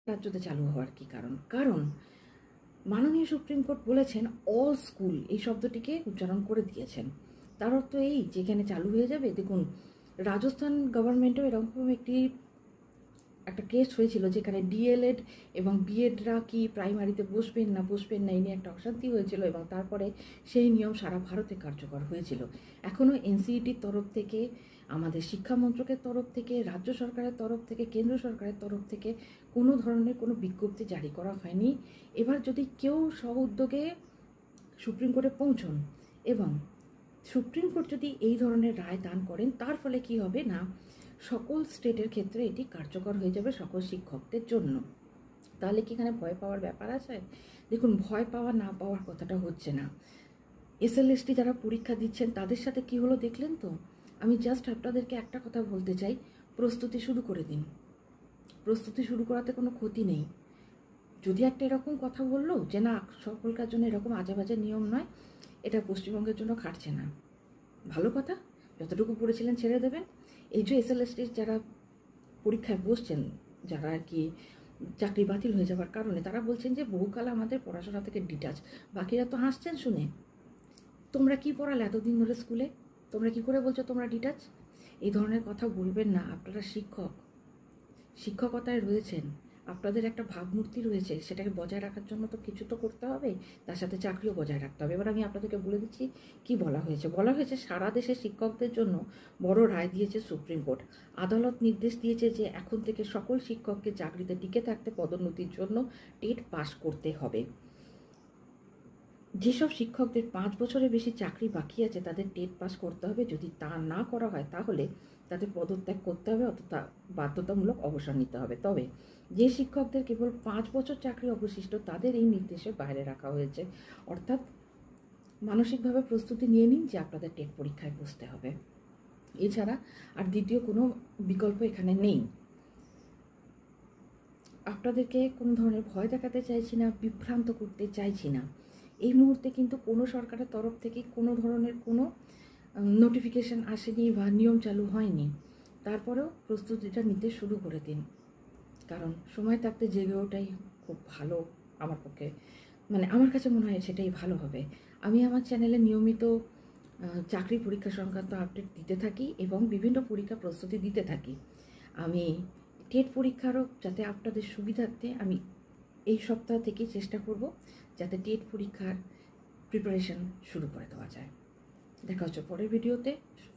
রাজ্যতে চালু হওয়ার কি কারণ? কারণ মাননীয় সুপ্রিম কোর্ট বলেছেন অল স্কুল এই শব্দটিকে উচ্চারণ করে দিয়েছেন। তার অর্থ এই যেখানে চালু হয়ে যাবে। দেখুন, রাজস্থান গভর্নমেন্টও এরকম একটা কেস হয়েছিল যেখানে ডিএলএড এবং বিএডরা কি প্রাইমারিতে বসবেন না এই নিয়ে একটা অশান্তি হয়েছিল এবং তারপরে সেই নিয়ম সারা ভারতে কার্যকর হয়েছিল। এখনও এনসিইটির তরফ থেকে, আমাদের শিক্ষা মন্ত্রকের তরফ থেকে, রাজ্য সরকারের তরফ থেকে, কেন্দ্র সরকারের তরফ থেকে কোনো ধরনের কোনো বিজ্ঞপ্তি জারি করা হয়নি। এবার যদি কেউ স্ব-উদ্যোগে সুপ্রিম কোর্টে পৌঁছন এবং সুপ্রিম কোর্ট যদি এই ধরনের রায় দান করেন, তার ফলে কি হবে না, সকল স্টেটের ক্ষেত্রে এটি কার্যকর হয়ে যাবে সকল শিক্ষকদের জন্য। তাহলে কি এখানে ভয় পাওয়ার ব্যাপার আছে? দেখুন, ভয় পাওয়া না পাওয়ার কথাটা হচ্ছে না। এসএলএসটি যারা পরীক্ষা দিচ্ছেন তাদের সাথে কি হলো দেখলেন তো? আমি জাস্ট আপনাদেরকে একটা কথা বলতে চাই, প্রস্তুতি শুরু করে দিন। প্রস্তুতি শুরু করাতে কোনো ক্ষতি নেই। যদি একটা এরকম কথা বললো যে না, সকলকার জন্য এরকম আজে বাজে নিয়ম নয়, এটা পশ্চিমবঙ্গের জন্য খাটছে না, ভালো কথা, যতটুকু পড়েছিলেন ছেড়ে দেবেন। এই যে এসএলএসটির যারা পরীক্ষায় বসছেন, যারা আর কি চাকরি বাতিল হয়ে যাওয়ার কারণে, তারা বলছেন যে বহুকাল আমাদের পড়াশোনা থেকে ডিটাচ। বাকিরা তো হাসছেন শুনে। তোমরা কি পড়ালে এতদিন ধরে স্কুলে? তোমরা কি করে বলছো তোমরা ডিটাচ? এই ধরনের কথা বলবেন না। আপনারা শিক্ষক, শিক্ষকতায় রয়েছেন, আপনাদের একটা ভাবমূর্তি রয়েছে, সেটাকে বজায় রাখার জন্য তো কিছু তো করতে হবে, তার সাথে চাকরিও বজায় রাখতে হবে। এবার আমি আপনাদেরকে বলে দিচ্ছি কি বলা হয়েছে। সারা দেশে শিক্ষকদের জন্য বড় রায় দিয়েছে সুপ্রিম কোর্ট। আদালত নির্দেশ দিয়েছে যে এখন থেকে সকল শিক্ষককে চাকরিতে টিকে থাকতে পদোন্নতির জন্য টেট পাস করতে হবে। যেসব শিক্ষকদের 5 বছরের বেশি চাকরি বাকি আছে তাদের টেট পাস করতে হবে। যদি তা না করা হয় তাহলে তাদের পদত্যাগ করতে হবে অথবা বাধ্যতামূলক অবসর নিতে হবে। তবে যে শিক্ষকদের কেবল 5 বছর চাকরি অবশিষ্ট তাদের এই নির্দেশের বাইরে রাখা হয়েছে। অর্থাৎ মানসিকভাবে প্রস্তুতি নিয়ে নিন যে আপনাদের টেট পরীক্ষায় বসতে হবে। এছাড়া আর দ্বিতীয় কোনো বিকল্প এখানে নেই। আপনাদেরকে কোনো ধরনের ভয় দেখাতে চাইছি না, বিভ্রান্ত করতে চাইছি না। এই মুহূর্তে কিন্তু কোনো সরকারের তরফ থেকে কোনো ধরনের কোনো নোটিফিকেশান আসেনি বা নিয়ম চালু হয়নি। তারপরেও প্রস্তুতিটা নিতে শুরু করে দিন, কারণ সময় থাকতে জেগে ওঠাই খুব ভালো আমার পক্ষে, মানে আমার কাছে মনে হয় সেটাই ভালো হবে। আমি আমার চ্যানেলে নিয়মিত চাকরি পরীক্ষা সংক্রান্ত আপডেট দিতে থাকি এবং বিভিন্ন পরীক্ষা প্রস্তুতি দিতে থাকি। আমি টেট পরীক্ষারও যাতে আপনাদের সুবিধার্থে আমি এই সপ্তাহ থেকেই চেষ্টা করব যাতে টেট পরীক্ষার প্রিপারেশন শুরু করে দেওয়া যায়। দেখা হচ্ছে পরের ভিডিওতে।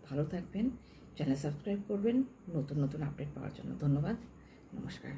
ভালো থাকবেন, চ্যানেল সাবস্ক্রাইব করবেন নতুন নতুন আপডেট পাওয়ার জন্য। ধন্যবাদ, নমস্কার।